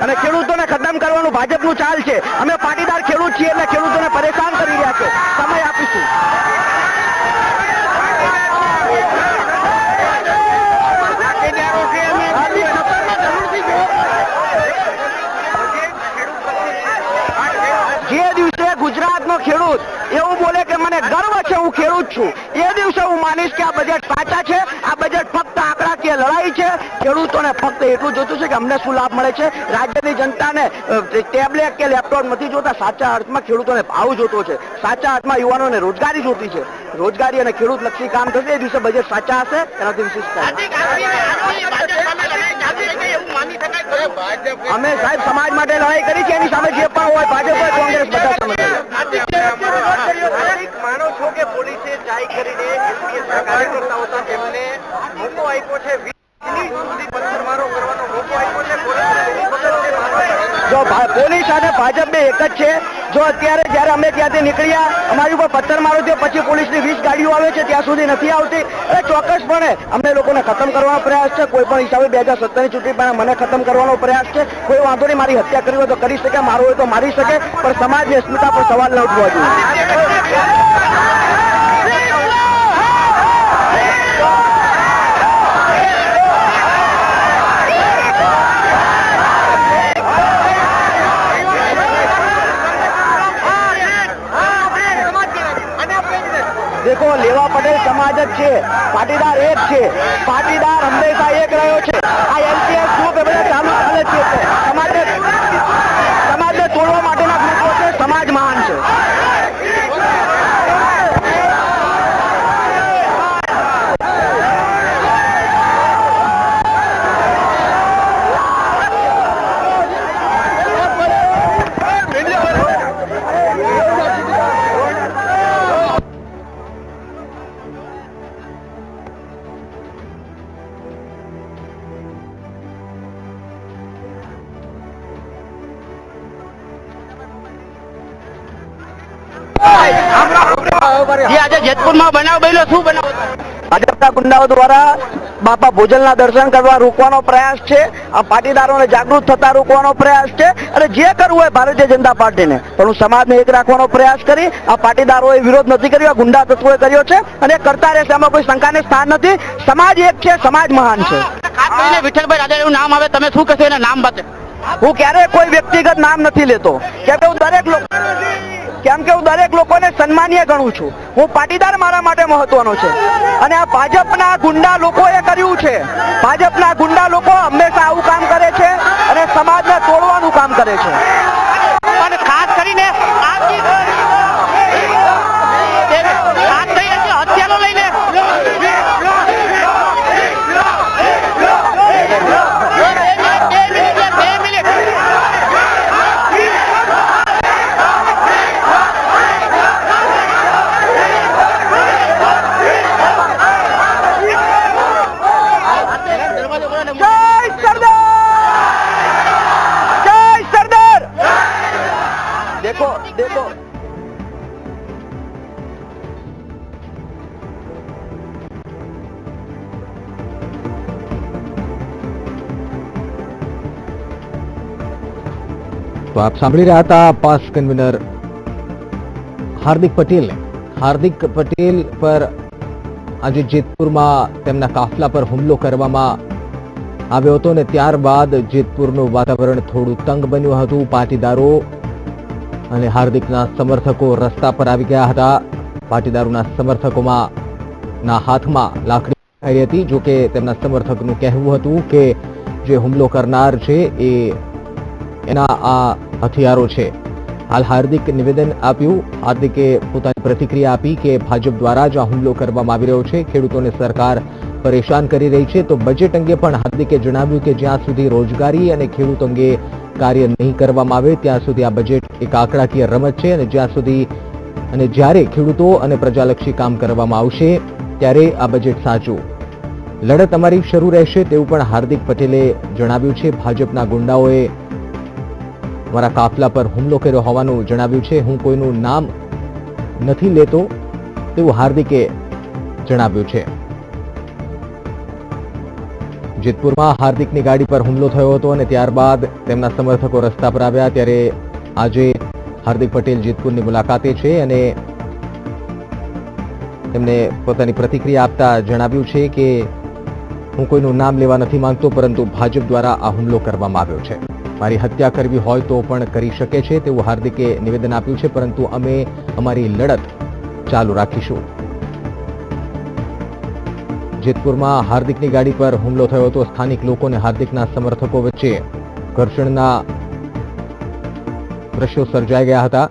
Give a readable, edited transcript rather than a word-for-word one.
અને ખેડૂતોને ખતમ કરવાનું ભાજપનું ચાલ છે. અમે પાટીદાર ખેડૂત છીએ એટલે ખેડૂતોને પરેશાન કરી રહ્યા છે. સમય આપીશું. જે દિવસે ગુજરાતનો ખેડૂત એવું બોલે કે મને ગર્વ છે, હું ખેડૂત છું, એ દિવસે હું માનીશ કે આ બજેટ સાચા છે. આ બજેટ ફક્ત આંકડાકીય લડાઈ છે. ખેડૂતોને ફક્ત એટલું જોતું છે કે અમને શું લાભ મળે છે. રાજ્યની જનતાને ટેબ્લેટ કે લેપટોપ નથી જોતા. સાચા અર્થમાં ખેડૂતોને ભાવ જોતો છે. સાચા અર્થમાં યુવાનોને રોજગારી જોતી છે. રોજગારી અને ખેડૂત લક્ષી કામ થશે એ દિવસે બજેટ સાચા હશે. એનાથી વિશેષ અમે સાહેબ સમાજ માટે લડાઈ કરી છે. એની સામે જે પણ હોય ભાજપ હોય કોંગ્રેસ બધા સામે માનો છો કે પોલીસે ટ્રાય કરીને એમપીએસના કાર્યકર્તાઓ હતા તેમને મોકો આપ્યો છે, 20 મિનિટ સુધી પથ્થરમારો કરવાનો મોકો આપ્યો છે. જો પોલીસ અને ભાજપ બે એક જ છે. જો અત્યારે જયારે અમે ત્યાંથી નીકળ્યા અમારી ઉપર પથ્થરમારો થયો પછી પોલીસની 20 ગાડીઓ આવે છે ત્યાં સુધી નથી આવતી. એટલે ચોક્કસપણે અમને લોકોને ખતમ કરવાનો પ્રયાસ છે. કોઈ પણ હિસાબે 2017ની ચૂંટણી પહેલા મને ખતમ કરવાનો પ્રયાસ છે. કોઈ વાંધો નહીં, મારી હત્યા કરવી હોય તો કરી શકે, મારો હોય તો મારી શકે, પણ સમાજની અસ્મિતા પર સવાલ ન ઉઠવા જોઈએ. देखो लेवा पटेल समाज જ છે, પાટીદાર એક છે. પાટીદાર હંમેશા એક રહ્યો છે. આ એલપીએસ ગ્રુપ એ બધા ચાલુ ચાલે છે. સમાજને તોડવા માટેના ગ્રુપો છે. સમાજ મહાન છે. આજે જેતપુરમાં બનાવ બન્યો, શું બનાવ? ભાજપના ગુંડાઓ દ્વારા બાપા ભોજનના દર્શન કરવા રોકવાનો પ્રયાસ છે. આ પાટીદારોને જાગૃત થતા રોકવાનો પ્રયાસ છે. અને જે કરવું હોય ભારતીય જનતા પાર્ટીને, પણ હું સમાજને એક રાખવાનો પ્રયાસ કરી. આ પાટીદારોએ વિરોધ નથી કર્યો, ગુંડા તત્વોએ કર્યો છે અને કરતા રહેશે. આમાં કોઈ શંકાને સ્થાન નથી. સમાજ એક છે, સમાજ મહાન છે. ખાસ કરીને વિઠ્ઠલભાઈ રાદડિયાનું નામ આવે, તમે શું કહેશો એના નામ બાબતે? હું ક્યારેય કોઈ વ્યક્તિગત નામ નથી લેતો, કેમ કે હું દરેક લોકોને સન્માનીય ગણું છું. હું પાટીદાર મારા માટે મહત્વનો છે. અને આ ભાજપના ગુંડા લોકોએ કર્યું છે. ભાજપના ગુંડા લોકો હંમેશા આવું કામ કરે છે અને સમાજને તોડવાનું કામ કરે છે. અને ખાસ કરીને હત્યાનો લઈને देखो તો આપ સાંભળી રહ્યા હતા પાસ કન્વીનર હાર્દિક પટેલને. હાર્દિક પટેલ પર આજે જેતપુરમાં તેમના કાફલા પર હુમલો કરવામાં આવ્યો હતો અને ત્યારબાદ જેતપુરનું વાતાવરણ થોડું તંગ બન્યું હતું. પાટીદારો અને હાર્દિકના સમર્થકો રસ્તા પર આવી ગયા હતા. પાટીદારોના સમર્થકોમાં હાથમાં લાકડી આવી હતી. જોકે તેમના સમર્થકનું કહેવું હતું કે જે હુમલો કરનાર છે એના આ હથિયારો છે. હાલ હાર્દિક નિવેદન આપ્યું. હાર્દિકે પોતાની પ્રતિક્રિયા આપી કે ભાજપ દ્વારા જ આ હુમલો કરવામાં આવી રહ્યો છે. ખેડૂતોને સરકાર પરેશાન કરી રહી છે. તો બજેટ અંગે પણ હાર્દિકે જણાવ્યું કે જ્યાં સુધી રોજગારી અને ખેડૂત અંગે કાર્ય નહીં કરવામાં આવે ત્યાં સુધી આ બજેટ એક આંકડાકીય રમત છે. અને જ્યાં સુધી અને જ્યારે ખેડૂતો અને પ્રજાલક્ષી કામ કરવામાં આવશે ત્યારે આ બજેટ સાચું. લડત અમારી શરૂ રહેશે તેવું પણ હાર્દિક પટેલે જણાવ્યું છે. ભાજપના ગુંડાઓએ મારા કાફલા પર હુમલો કર્યો હોવાનું જણાવ્યું છે. હું કોઈનું નામ નથી લેતો તેવું હાર્દિકે જણાવ્યું છે. જેતપુરમાં હાર્દિકની ગાડી પર હુમલો થયો હતો અને ત્યારબાદ તેમના સમર્થકો રસ્તા પર આવ્યા. ત્યારે આજે હાર્દિક પટેલ જેતપુરની મુલાકાતે છે અને તેમને પોતાની પ્રતિક્રિયા આપતા જણાવ્યું છે કે હું કોઈનું નામ લેવા નથી માંગતો, પરંતુ ભાજપ દ્વારા આ હુમલો કરવામાં આવ્યો છે. મારી હત્યા કરવી હોય તો પણ કરી શકે છે તેવું હાર્દિકે નિવેદન આપ્યું છે, પરંતુ અમે અમારી લડત ચાલુ રાખીશું. જેતપુરમાં હાર્દિકની ગાડી પર હુમલો થયો હતો. સ્થાનિક લોકો અને હાર્દિકના સમર્થકો વચ્ચે ઘર્ષણના દ્રશ્યો સર્જાઈ ગયા હતા.